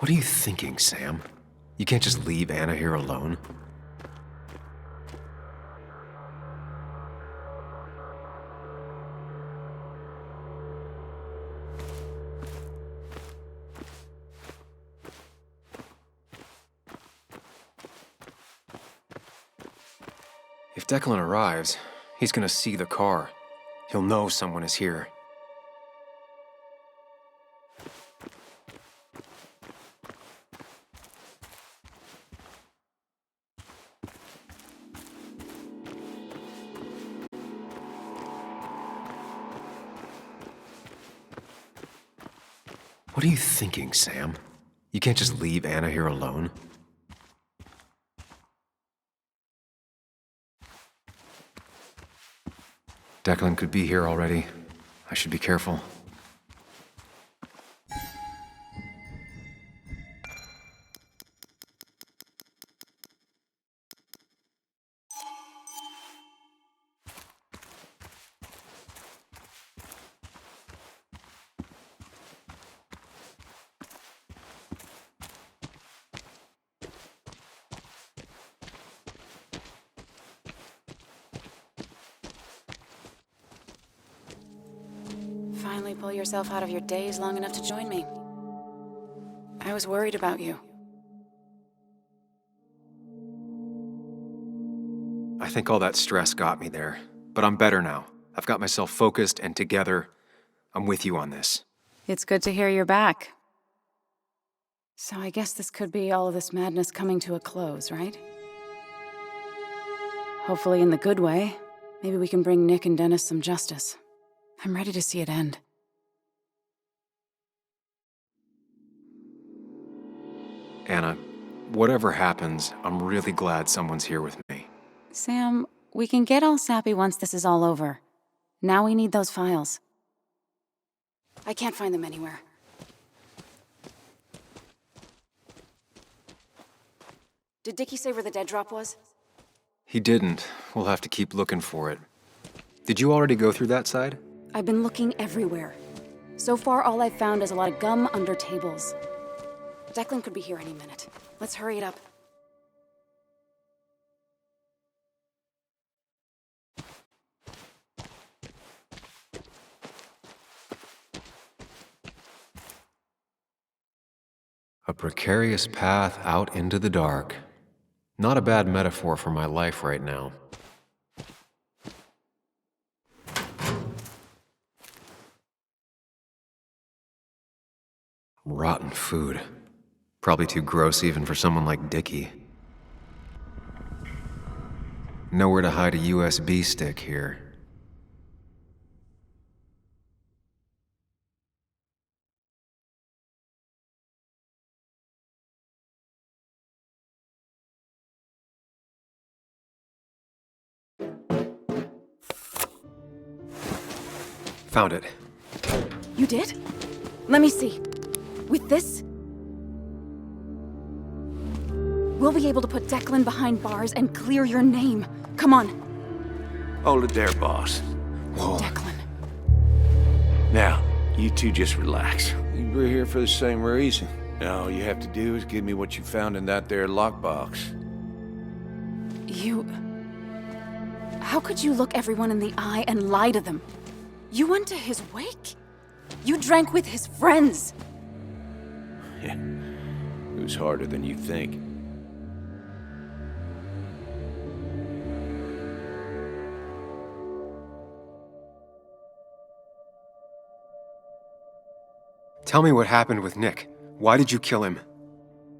What are you thinking, Sam? You can't just leave Anna here alone. If Declan arrives, he's gonna see the car. He'll know someone is here. What are you thinking, Sam? You can't just leave Anna here alone. Declan could be here already. I should be careful. Finally pull yourself out of your daze long enough to join me. I was worried about you. I think all that stress got me there, but I'm better now. I've got myself focused and together. I'm with you on this. It's good to hear you're back. So I guess this could be all of this madness coming to a close, right? Hopefully in the good way. Maybe we can bring Nick and Dennis some justice. I'm ready to see it end. Anna, whatever happens, I'm really glad someone's here with me. Sam, we can get all sappy once this is all over. Now we need those files. I can't find them anywhere. Did Dickie say where the dead drop was? He didn't. We'll have to keep looking for it. Did you already go through that side? I've been looking everywhere. So far, all I've found is a lot of gum under tables. Declan could be here any minute. Let's hurry it up. A precarious path out into the dark. Not a bad metaphor for my life right now. Rotten food. Probably too gross even for someone like Dickie. Nowhere to hide a USB stick here. Found it. You did? Let me see. With this, we'll be able to put Declan behind bars and clear your name. Come on. Hold it there, boss. Whoa. Declan. Now, you two just relax. We're here for the same reason. Now, all you have to do is give me what you found in that there lockbox. You... How could you look everyone in the eye and lie to them? You went to his wake? You drank with his friends. Yeah, it was harder than you think. Tell me what happened with Nick. Why did you kill him?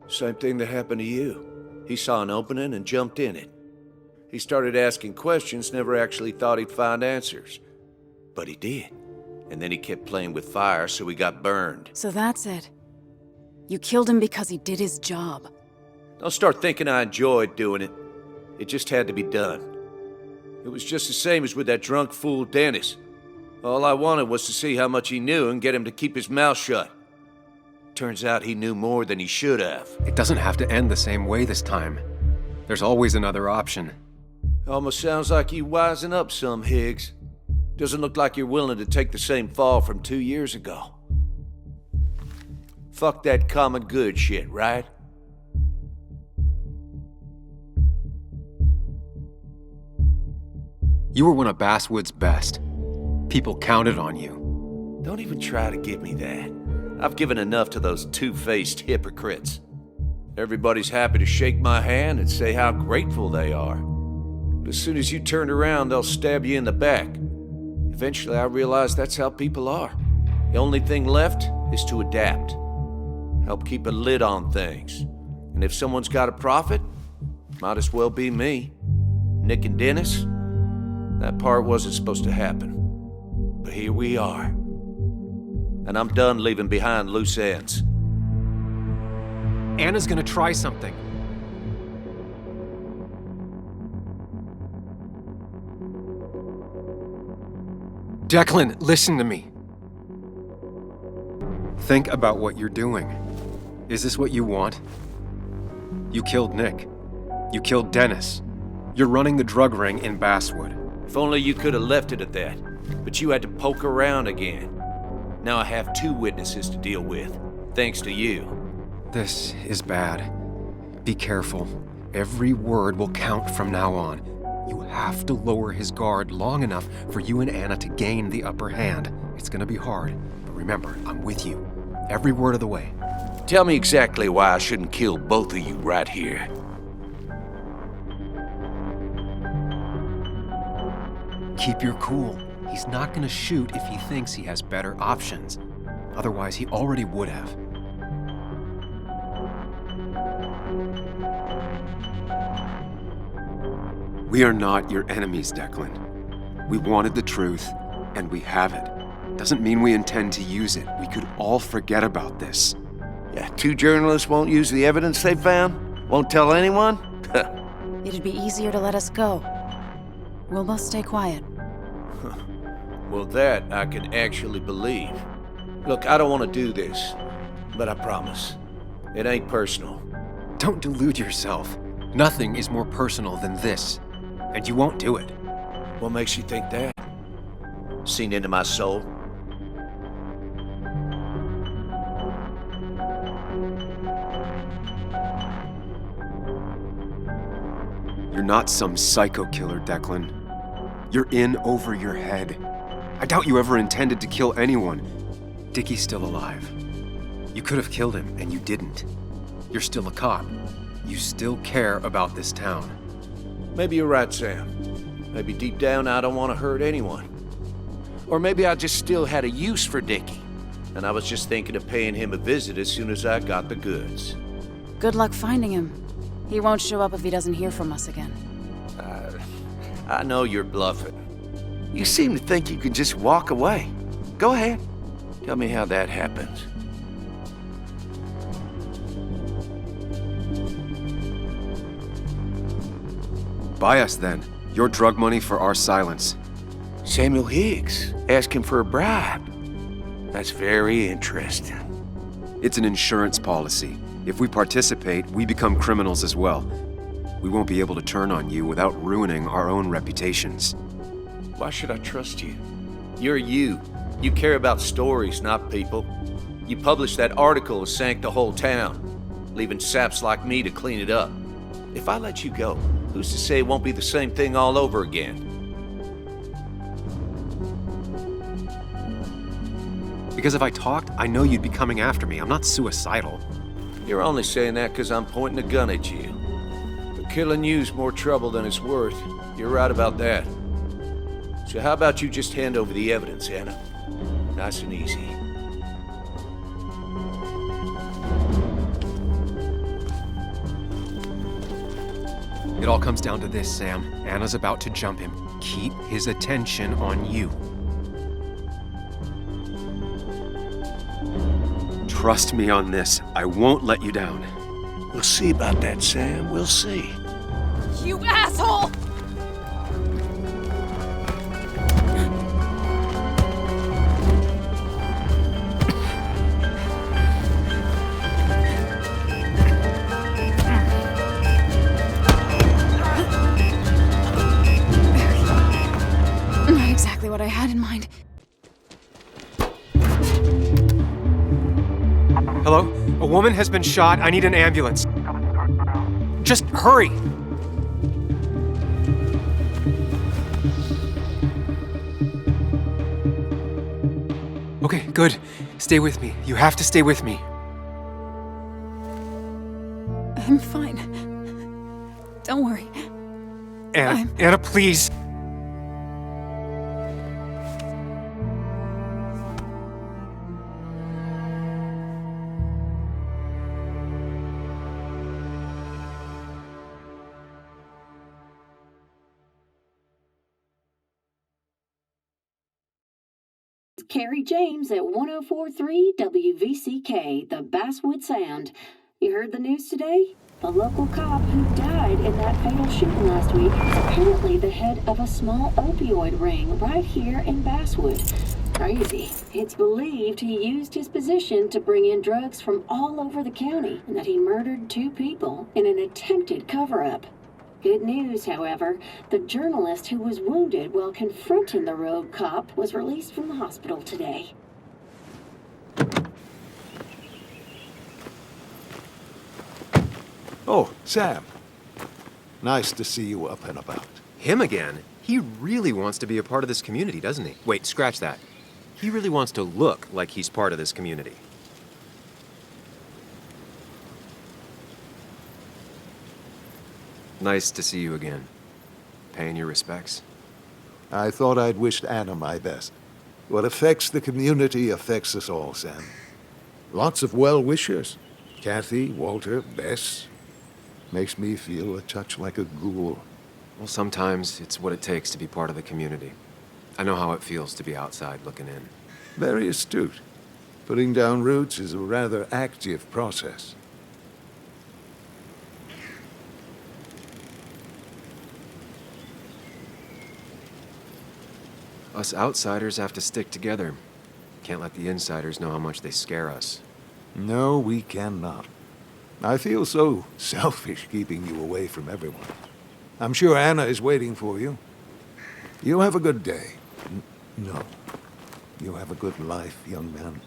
Same thing that happened to you. He saw an opening and jumped in it. He started asking questions, never actually thought he'd find answers. But he did. And then he kept playing with fire, so he got burned. So that's it. You killed him because he did his job. Don't start thinking I enjoyed doing it. It just had to be done. It was just the same as with that drunk fool Dennis. All I wanted was to see how much he knew and get him to keep his mouth shut. Turns out he knew more than he should have. It doesn't have to end the same way this time. There's always another option. Almost sounds like you wising up some, Higgs. Doesn't look like you're willing to take the same fall from 2 years ago. Fuck that common good shit, right? You were one of Basswood's best. People counted on you. Don't even try to give me that. I've given enough to those two-faced hypocrites. Everybody's happy to shake my hand and say how grateful they are. But as soon as you turn around, they'll stab you in the back. Eventually, I realized that's how people are. The only thing left is to adapt. Help keep a lid on things. And if someone's got a profit, might as well be me. Nick and Dennis, that part wasn't supposed to happen. But here we are. And I'm done leaving behind loose ends. Anna's gonna try something. Declan, listen to me. Think about what you're doing. Is this what you want? You killed Nick. You killed Dennis. You're running the drug ring in Basswood. If only you could have left it at that. But you had to poke around again. Now I have 2 witnesses to deal with, thanks to you. This is bad. Be careful. Every word will count from now on. You have to lower his guard long enough for you and Anna to gain the upper hand. It's gonna be hard, but remember, I'm with you. Every word of the way. Tell me exactly why I shouldn't kill both of you right here. Keep your cool. He's not gonna shoot if he thinks he has better options. Otherwise, he already would have. We are not your enemies, Declan. We wanted the truth, and we have it. Doesn't mean we intend to use it. We could all forget about this. Yeah, 2 journalists won't use the evidence they found? Won't tell anyone? It'd be easier to let us go. We'll both stay quiet. Well, that I can actually believe. Look, I don't want to do this, but I promise. It ain't personal. Don't delude yourself. Nothing is more personal than this. And you won't do it. What makes you think that? Seen into my soul? You're not some psycho killer, Declan. You're in over your head. I doubt you ever intended to kill anyone. Dickie's still alive. You could have killed him, and you didn't. You're still a cop. You still care about this town. Maybe you're right, Sam. Maybe deep down I don't want to hurt anyone. Or maybe I just still had a use for Dickie, and I was just thinking of paying him a visit as soon as I got the goods. Good luck finding him. He won't show up if he doesn't hear from us again. I know you're bluffing. You seem to think you can just walk away. Go ahead. Tell me how that happens. Buy us, then. Your drug money for our silence. Samuel Higgs asking for a bribe. That's very interesting. It's an insurance policy. If we participate, we become criminals as well. We won't be able to turn on you without ruining our own reputations. Why should I trust you? You're you. You care about stories, not people. You published that article that sank the whole town, leaving saps like me to clean it up. If I let you go, who's to say it won't be the same thing all over again? Because if I talked, I know you'd be coming after me. I'm not suicidal. You're only saying that because I'm pointing a gun at you. But killing you's more trouble than it's worth. You're right about that. So how about you just hand over the evidence, Anna? Nice and easy. It all comes down to this, Sam. Anna's about to jump him. Keep his attention on you. Trust me on this. I won't let you down. We'll see about that, Sam. We'll see. You asshole! Not exactly what I had in mind. Hello? woman has been shot. I need an ambulance. Just hurry! Okay, good. Stay with me. You have to stay with me. I'm fine. Don't worry. Anna, please. Carrie James at 1043 WVCK, the Basswood Sound. You heard the news today? The local cop who died in that fatal shooting last week is apparently the head of a small opioid ring right here in Basswood. Crazy. It's believed he used his position to bring in drugs from all over the county and that he murdered 2 people in an attempted cover-up. Good news, however, the journalist who was wounded while confronting the rogue cop was released from the hospital today. Oh, Sam. Nice to see you up and about. Him again? He really wants to be a part of this community, doesn't he? Wait, scratch that. He really wants to look like he's part of this community. Nice to see you again. Paying your respects. I thought I'd wished Anna my best. What affects the community affects us all, Sam. Lots of well-wishers. Kathy, Walter, Bess. Makes me feel a touch like a ghoul. Well, sometimes it's what it takes to be part of the community. I know how it feels to be outside looking in. Very astute. Putting down roots is a rather active process. Us outsiders have to stick together. Can't let the insiders know how much they scare us. No, we cannot. I feel so selfish keeping you away from everyone. I'm sure Anna is waiting for you. You have a good day. No. You have a good life, young man.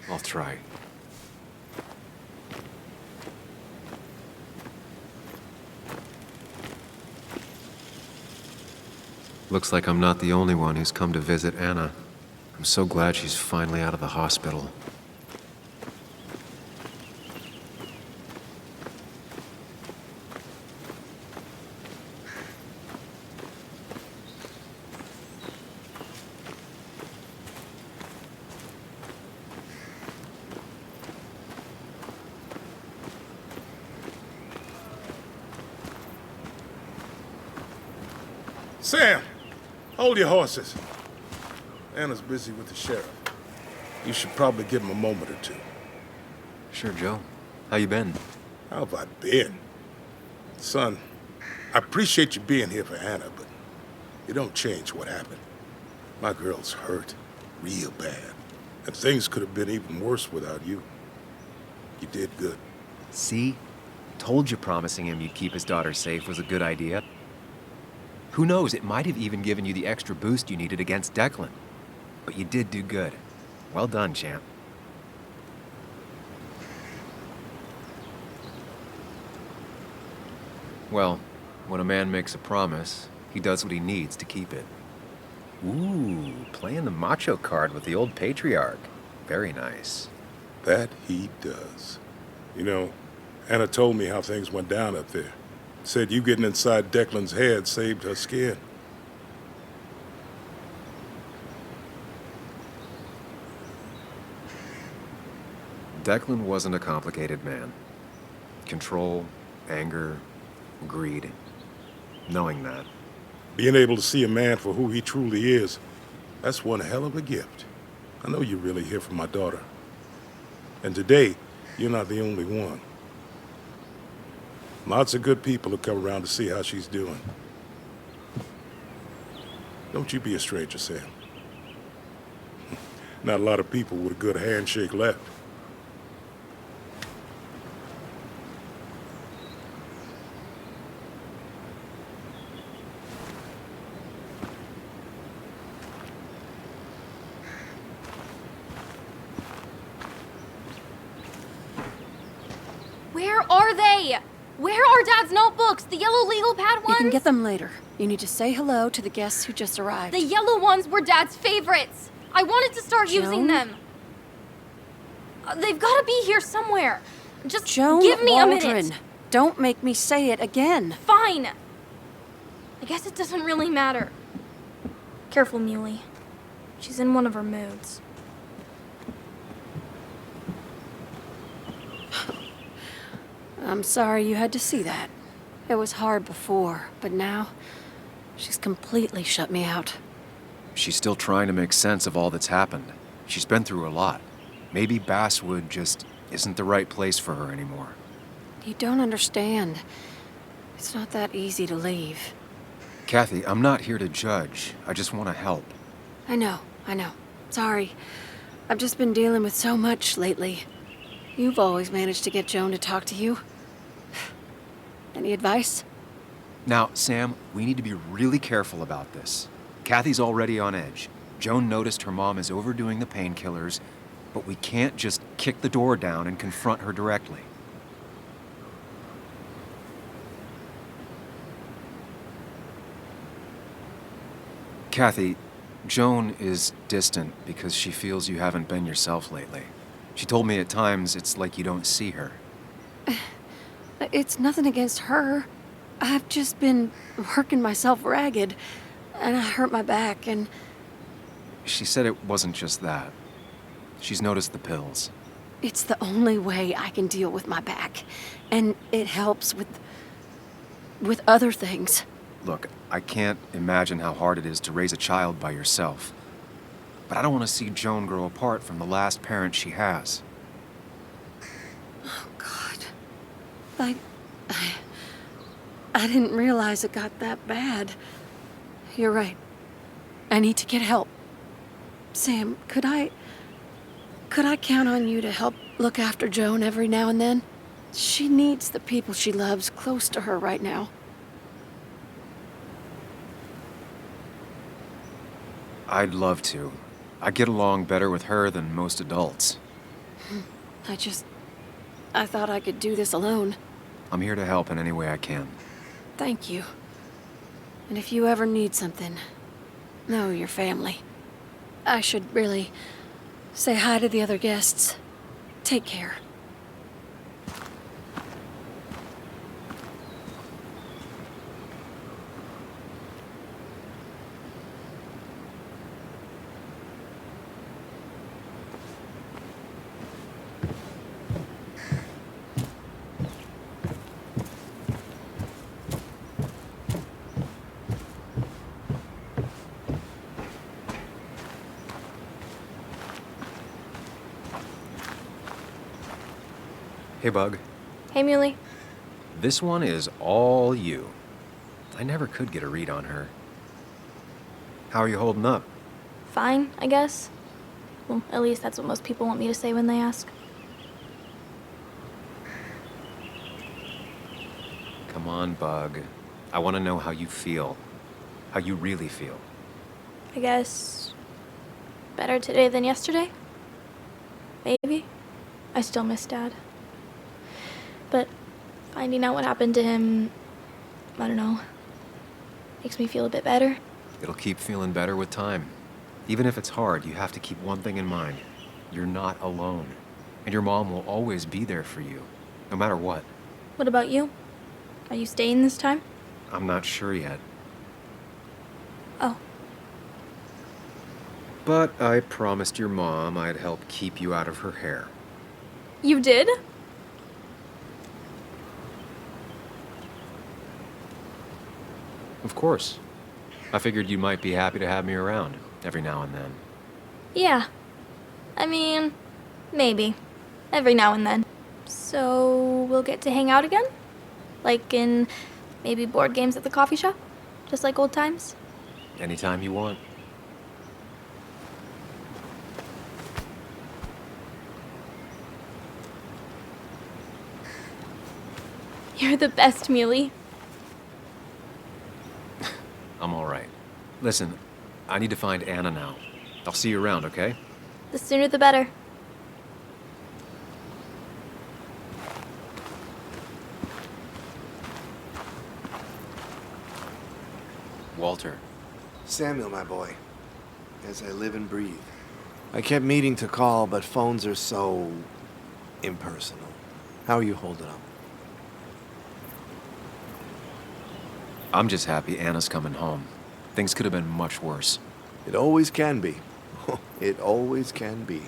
I'll try. Looks like I'm not the only one who's come to visit Anna. I'm so glad she's finally out of the hospital. Sam, hold your horses. Anna's busy with the sheriff. You should probably give him a moment or two. Sure, Joe. How you been? How have I been? Son, I appreciate you being here for Anna, but it don't change what happened. My girl's hurt real bad, and things could have been even worse without you. You did good. See? Told you promising him you'd keep his daughter safe was a good idea. Who knows, it might have even given you the extra boost you needed against Declan. But you did do good. Well done, champ. Well, when a man makes a promise, he does what he needs to keep it. Ooh, playing the macho card with the old patriarch. Very nice. That he does. You know, Anna told me how things went down up there. Said you getting inside Declan's head saved her skin. Declan wasn't a complicated man. Control, anger, greed. Knowing that. Being able to see a man for who he truly is, that's one hell of a gift. I know you really hear from my daughter. And today, you're not the only one. Lots of good people have come around to see how she's doing. Don't you be a stranger, Sam. Not a lot of people with a good handshake left. Where are they? Where are Dad's notebooks? The yellow legal pad ones? You can get them later. You need to say hello to the guests who just arrived. The yellow ones were Dad's favorites. I wanted to start using them. They've got to be here somewhere. Just Joan give me Waldron. a minute. Don't make me say it again. Fine. I guess it doesn't really matter. Careful, Muley. She's in one of her moods. I'm sorry you had to see that. It was hard before, but now she's completely shut me out. She's still trying to make sense of all that's happened. She's been through a lot. Maybe Basswood just isn't the right place for her anymore. You don't understand. It's not that easy to leave. Kathy, I'm not here to judge. I just want to help. I know. Sorry. I've just been dealing with so much lately. You've always managed to get Joan to talk to you. Any advice? Now, Sam, we need to be really careful about this. Kathy's already on edge. Joan noticed her mom is overdoing the painkillers, but we can't just kick the door down and confront her directly. Kathy, Joan is distant because she feels you haven't been yourself lately. She told me at times it's like you don't see her. It's nothing against her. I've just been working myself ragged, and I hurt my back, and... She said it wasn't just that. She's noticed the pills. It's the only way I can deal with my back, and it helps with other things. Look, I can't imagine how hard it is to raise a child by yourself. But I don't want to see Joan grow apart from the last parent she has. Oh, God. I didn't realize it got that bad. You're right. I need to get help. Sam, could I count on you to help look after Joan every now and then? She needs the people she loves close to her right now. I'd love to. I get along better with her than most adults. I thought I could do this alone. I'm here to help in any way I can. Thank you. And if you ever need something, know your family. I should really say hi to the other guests. Take care. Hey, Bug. Hey, Muley. This one is all you. I never could get a read on her. How are you holding up? Fine, I guess. Well, at least that's what most people want me to say when they ask. Come on, Bug. I want to know how you feel. How you really feel. I guess... better today than yesterday? Maybe. I still miss Dad. But finding out what happened to him, I don't know, makes me feel a bit better. It'll keep feeling better with time. Even if it's hard, you have to keep one thing in mind. You're not alone. And your mom will always be there for you, no matter what. What about you? Are you staying this time? I'm not sure yet. Oh. But I promised your mom I'd help keep you out of her hair. You did? Of course. I figured you might be happy to have me around every now and then. Yeah. I mean, maybe. Every now and then. So, we'll get to hang out again? Like in maybe board games at the coffee shop? Just like old times? Anytime you want. You're the best, Muley. I'm all right. Listen, I need to find Anna now. I'll see you around, okay? The sooner the better. Walter. Samuel, my boy. As I live and breathe. I kept meaning to call, but phones are so impersonal. How are you holding up? I'm just happy Anna's coming home. Things could have been much worse. It always can be. It always can be.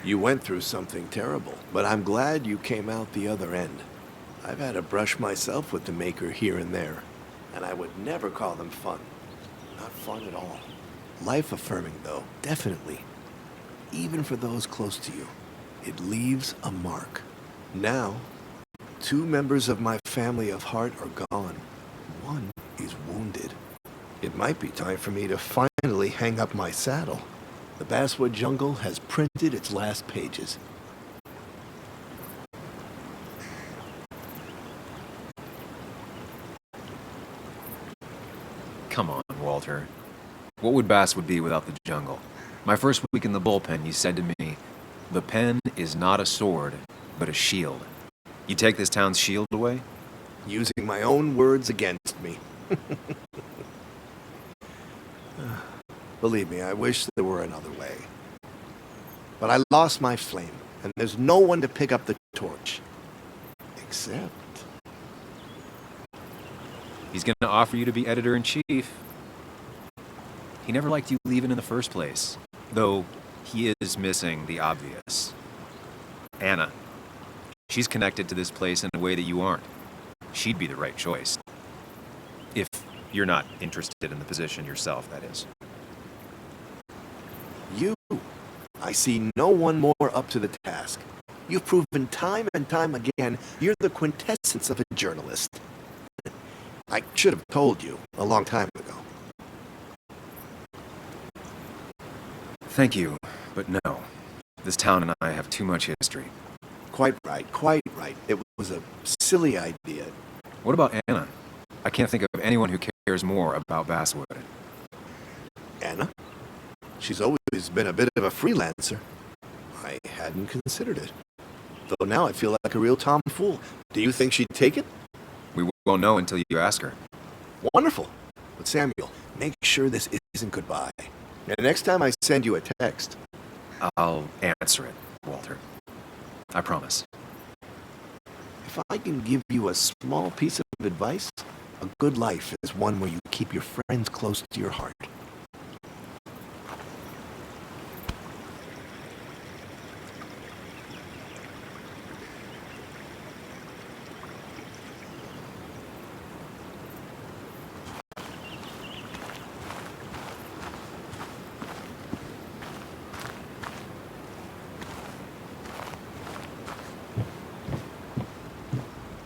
You went through something terrible, but I'm glad you came out the other end. I've had a brush myself with the Maker here and there, and I would never call them fun. Not fun at all. Life-affirming, though, definitely. Even for those close to you. It leaves a mark. Now, 2 members of my family of heart are gone. One is wounded. It might be time for me to finally hang up my saddle. The Basswood Jungle has printed its last pages. Come on, Walter. What would Basswood be without the jungle? My first week in the bullpen, you said to me, "The pen is not a sword, but a shield." You take this town's shield away? Using my own words against me. Believe me, I wish there were another way. But I lost my flame, and there's no one to pick up the torch. Except... He's going to offer you to be editor-in-chief. He never liked you leaving in the first place, though he is missing the obvious. Anna. She's connected to this place in a way that you aren't. She'd be the right choice. If you're not interested in the position yourself, that is. You. I see no one more up to the task. You've proven time and time again you're the quintessence of a journalist. I should have told you a long time ago. Thank you, but no. This town and I have too much history. Quite right, quite right. It was a silly idea. What about Anna? I can't think of anyone who cares more about Basswood. Anna? She's always been a bit of a freelancer. I hadn't considered it. Though now I feel like a real tomfool. Do you think she'd take it? We won't know until you ask her. Wonderful. But Samuel, make sure this isn't goodbye. Now, next time I send you a text... I'll answer it, Walter. I promise. If I can give you a small piece of advice, a good life is one where you keep your friends close to your heart.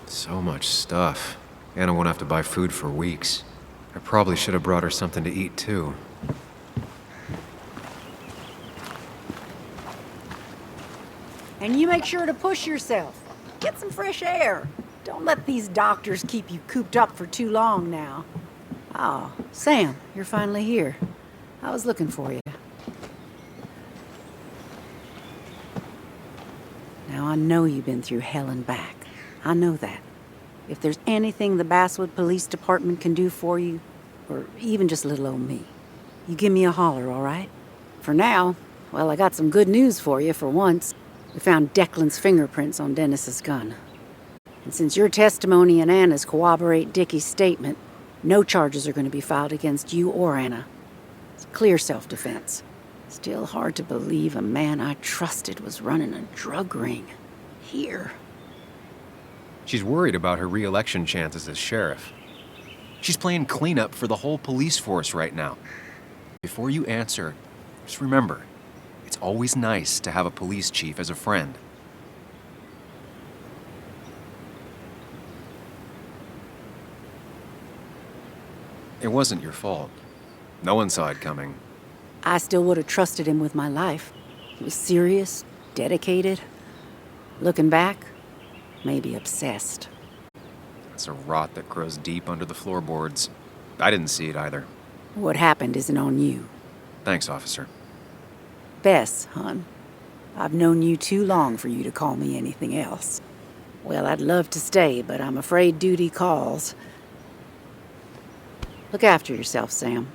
So much stuff. Anna won't have to buy food for weeks. I probably should have brought her something to eat, too. And you make sure to push yourself. Get some fresh air. Don't let these doctors keep you cooped up for too long now. Oh, Sam, you're finally here. I was looking for you. Now, I know you've been through hell and back. I know that. If there's anything the Basswood Police Department can do for you, or even just little old me, you give me a holler, all right? For now, well, I got some good news for you for once. We found Declan's fingerprints on Dennis's gun. And since your testimony and Anna's corroborate Dickie's statement, no charges are going to be filed against you or Anna. It's clear self-defense. Still hard to believe a man I trusted was running a drug ring. Here. She's worried about her re-election chances as sheriff. She's playing cleanup for the whole police force right now. Before you answer, just remember, it's always nice to have a police chief as a friend. It wasn't your fault. No one saw it coming. I still would have trusted him with my life. He was serious, dedicated. Looking back, maybe obsessed. It's a rot that grows deep under the floorboards. I didn't see it either. What happened isn't on you. Thanks, officer. Bess, hon. I've known you too long for you to call me anything else. Well, I'd love to stay, but I'm afraid duty calls. Look after yourself, Sam.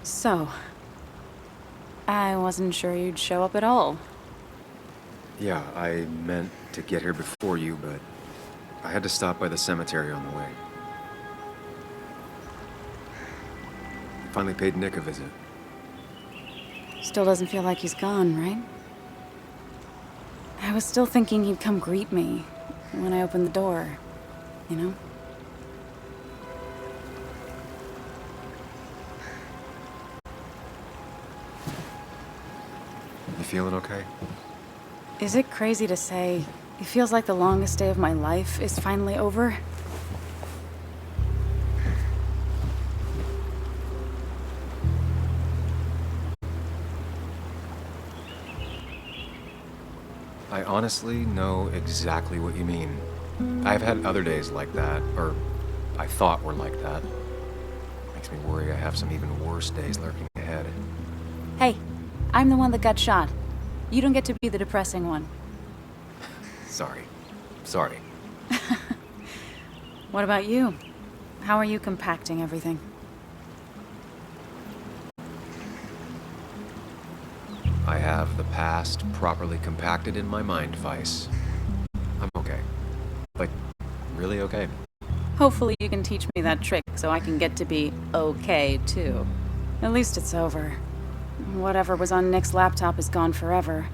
So, I wasn't sure you'd show up at all. yeah, I meant to get here before you, but I had to stop by the cemetery on the way. Finally paid Nick a visit. Still doesn't feel like he's gone, right? I was still thinking he'd come greet me when I opened the door, you know? You feeling okay? Is it crazy to say it feels like the longest day of my life is finally over? I honestly know exactly what you mean. I've had other days like that, or I thought were like that. Makes me worry I have some even worse days lurking ahead. Hey, I'm the one that got shot. You don't get to be the depressing one. Sorry. Sorry. What about you? How are you compacting everything? I have the past properly compacted in my mind vice. I'm okay. Like, really okay. Hopefully you can teach me that trick so I can get to be okay, too. At least it's over. Whatever was on Nick's laptop is gone forever.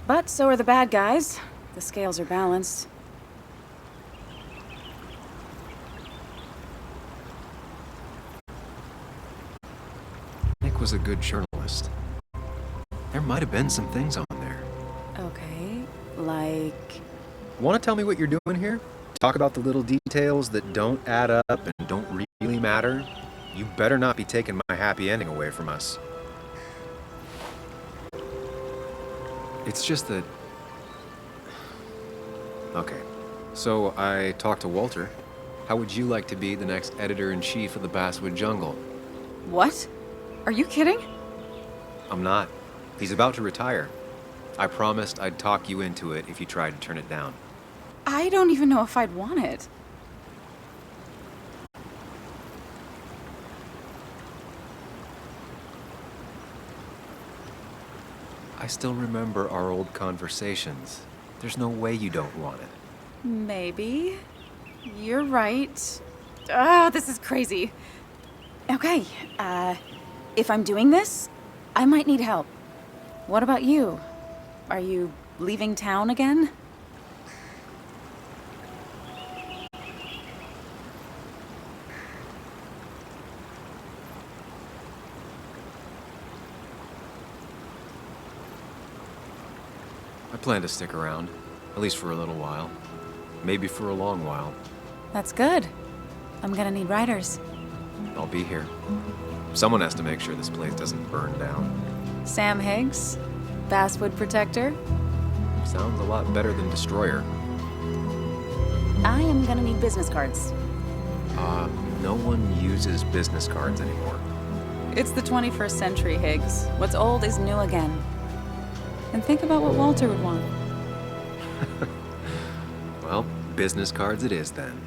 But so are the bad guys. The scales are balanced. Nick was a good journalist. There might have been some things on there. Okay, like... Want to tell me what you're doing here? Talk about the little details that don't add up and don't really matter? You better not be taking my happy ending away from us. It's just that... Okay, so I talked to Walter. How would you like to be the next editor-in-chief of the Basswood Jungle? What? Are you kidding? I'm not. He's about to retire. I promised I'd talk you into it if you tried to turn it down. I don't even know if I'd want it. I still remember our old conversations. There's no way you don't want it. Maybe. You're right. Ah, this is crazy. Okay, if I'm doing this, I might need help. What about you? Are you leaving town again? I plan to stick around, at least for a little while. Maybe for a long while. That's good. I'm gonna need writers. I'll be here. Someone has to make sure this place doesn't burn down. Sam Higgs, Basswood Protector. Sounds a lot better than Destroyer. I am gonna need business cards. No one uses business cards anymore. It's the 21st century, Higgs. What's old is new again. And think about what Walter would want. Well, business cards it is then.